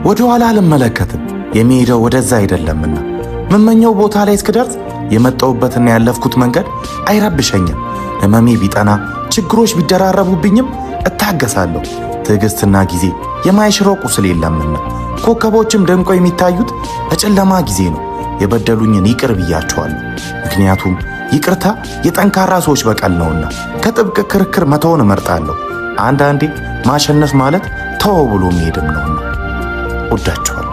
ወደ ኋላ አልመለከትም የሚሄደው ወደዛ አይደለምና መመኘው ቦታ ላይ እስክደርስ የመጣውበትና ያለፍኩት መንገድ አይረብሸኝም። ህመሜ ቢጠና ችግሮች ቢደራረቡብኝም እታገሳለሁ። ትዕግስትና ጊዜ የማይሽረው ቁስል የለምና ኮከቦችም ደምቆ የሚታዩት በጨለማ ጊዜ ነው። የበደሉኝን ይቅር ብያቸዋለሁ። ምክንያቱም ይቅርታ የጠንካራ ሰዎች በቀል ነውና ከጥብቅ ክርክር መተውን እመርጣለሁ። አንዳንዴ ማሸነፍ ማለት ተው ብሎ መሄድም ነውና። ወዳችኋለሁ።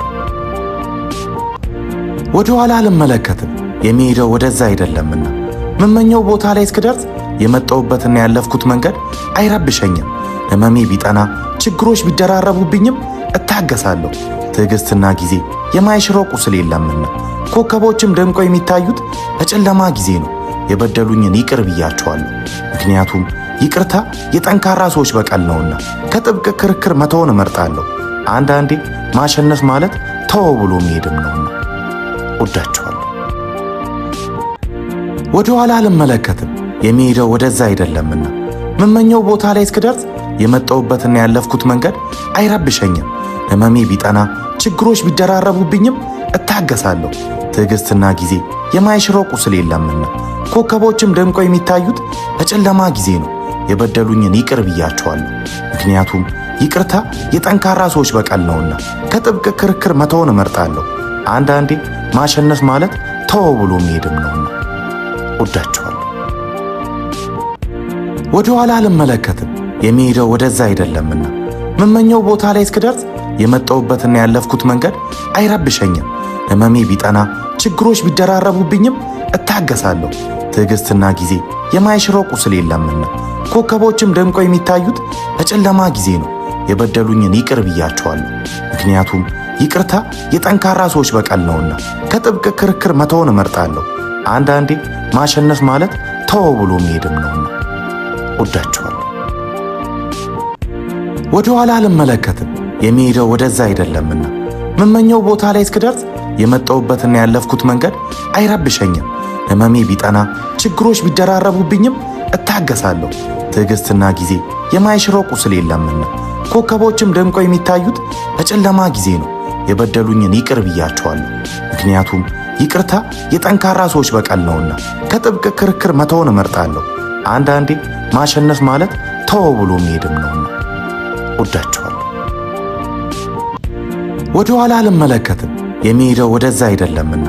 ወደ ኋላ አልመለከትም የሚሄደው ወደዛ አይደለምና መመኘው ቦታ ላይ እስክደርስ የመጣውበትና ያለፍኩት መንገድ አይረብሸኝም። ህመሜ ቢጠና ችግሮች ቢደራረቡብኝም እታገሳለሁ። ትዕግስትና ጊዜ የማይሽረው ቁስል የለምና ኮከቦችም ደምቆ የሚታዩት በጨለማ ጊዜ ነው። የበደሉኝን ይቅር ብያቸዋለሁ። ምክንያቱም ይቅርታ የጠንካራ ሰዎች በቀል ነውና ከጥብቅ ክርክር መተውን እመርጣለሁ። አንዳንዴ ማሸነፍ ማለት ተው ብሎ መሄድም ነውና። ወዳችኋለሁ። ወደ ኋላ አልመለከትም የሚሄደው ወደዛ አይደለምና መመኘው ቦታ ላይ እስክደርስ የመጣውበትና ያለፍኩት መንገድ አይረብሸኝም። ህመሜ ቢጠና ችግሮች ቢደራረቡብኝም እታገሳለሁ። ትዕግስትና ጊዜ የማይሽረው ቁስል የለምና ኮከቦችም ደምቆ የሚታዩት በጨለማ ጊዜ ነው። የበደሉኝን ይቅር ብያቸዋለሁ። ምክንያቱም ይቅርታ የጠንካራ ሰዎች በቀል ነውና ከጥብቅ ክርክር መተውን እመርጣለሁ። አንዳንዴ ማሸነፍ ማለት ተው ብሎ መሄድም ነውና። ወዳችኋለሁ። ወደ ኋላ አልመለከትም የሚሄደው ወደዛ አይደለምና መመኘው ቦታ ላይ እስክደርስ የመጣውበትና ያለፍኩት መንገድ አይረብሸኝም። ህመሜ ቢጠና ችግሮች ቢደራረቡብኝም እታገሳለሁ። ትዕግስትና ጊዜ የማይሽረው ቁስል የለምና ኮከቦችም ደምቆ የሚታዩት በጨለማ ጊዜ ነው። የበደሉኝን ይቅር ብያቸዋለሁ። ምክንያቱም ይቅርታ የጠንካራ ሰዎች በቀል ነውና ከጥብቅ ክርክር መተውን እመርጣለሁ። አንዳንዴ ማሸነፍ ማለት ተው ብሎ መሄድም ነውና። ወዳችኋለሁ። ወደ ኋላ አልመለከትም የሚሄደው ወደዛ አይደለምና መመኘው ቦታ ላይ እስክደርስ የመጣውበትና ያለፍኩት መንገድ አይረብሸኝም። ህመሜ ቢጠና ችግሮች ቢደራረቡብኝም እታገሳለሁ። ትዕግስትና ጊዜ የማይሽረው ቁስል የለምና ኮከቦችም ደምቆ የሚታዩት በጨለማ ጊዜ ነው። የበደሉኝን ይቅር ብያቸዋለሁ። ምክንያቱም ይቅርታ የጠንካራ ሰዎች በቀል ነውና ከጥብቅ ክርክር መተውን እመርጣለሁ። አንዳንዴ ማሸነፍ ማለት ተው ብሎ መሄድም ነውና። ወዳችኋለሁ። ወደ ኋላ አልመለከትም የሚሄደው ወደዛ አይደለምና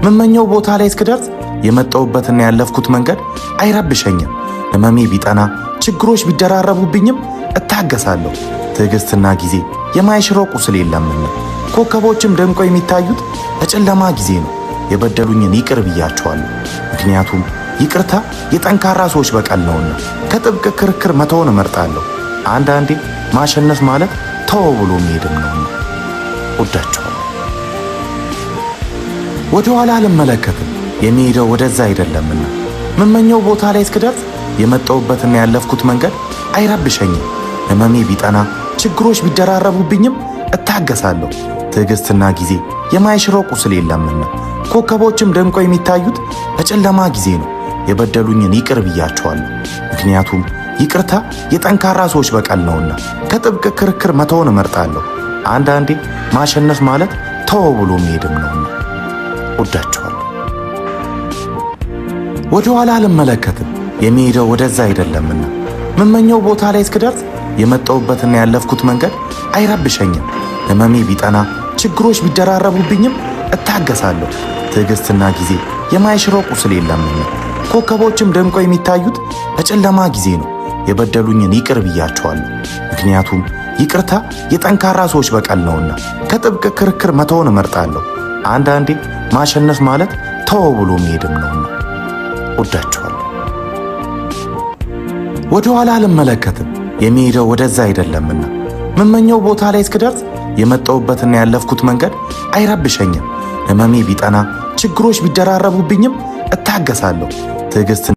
መመኘው ቦታ ላይ እስክደርስ የመጣውበትና ያለፍኩት መንገድ አይረብሸኝም። ህመሜ ቢጠና ችግሮች ቢደራረቡብኝም እታገሳለሁ። ትዕግስትና ጊዜ የማይሽረው ቁስል የለምና ኮከቦችም ደምቆ የሚታዩት በጨለማ ጊዜ ነው። የበደሉኝን ይቅር ብያቸዋለሁ። ምክንያቱም ይቅርታ የጠንካራ ሰዎች በቀል ነውና ከጥብቅ ክርክር መተውን እመርጣለሁ። አንዳንዴ ማሸነፍ ማለት ተው ብሎ መሄድም ነውና። ወዳችኋለሁ። ወደ ኋላ አልመለከትም የሚሄደው ወደዛ አይደለምና መመኘው ቦታ ላይ እስክደርስ የመጣውበትና ያለፍኩት መንገድ አይረብሸኝም። ህመሜ ቢጠና ችግሮች ቢደራረቡብኝም እታገሳለሁ። ትዕግስትና ጊዜ የማይሽረው ቁስል የለምና ኮከቦችም ደምቆ የሚታዩት በጨለማ ጊዜ ነው። የበደሉኝን ይቅር ብያቸዋለሁ። ምክንያቱም ይቅርታ የጠንካራ ሰዎች በቀል ነውና ከጥብቅ ክርክር መተውን እመርጣለሁ። አንዳንዴ ማሸነፍ ማለት ተው ብሎ መሄድም ነውና። ወዳችኋለሁ። ወደ ኋላ አልመለከትም የሚሄደው ወደዛ አይደለምና መመኘው ቦታ ላይ እስክደርስ የመጣውበትና ያለፍኩት መንገድ አይረብሸኝም። ህመሜ ቢጠና ችግሮች ቢደራረቡብኝም እታገሳለሁ። ትዕግስትና ጊዜ የማይሽረው ቁስል የለምና ኮከቦችም ደምቆ የሚታዩት በጨለማ ጊዜ ነው። የበደሉኝን ይቅር ብያቸዋለሁ። ምክንያቱም ይቅርታ የጠንካራ ሰዎች በቀል ነውና ከጥብቅ ክርክር መተውን እመርጣለሁ። አንዳንዴ ማሸነፍ ማለት ተው ብሎ መሄድም ነውና። ወዳችኋለሁ። ወደ ኋላ አልመለከትም የሚሄደው ወደዛ አይደለምና መመኘው ቦታ ላይ እስክደርስ የመጣውበትና ያለፍኩት መንገድ አይረብሸኝም። ህመሜ ቢጠና ችግሮች ቢደራረቡብኝም እታገሳለሁ። ትዕግስትና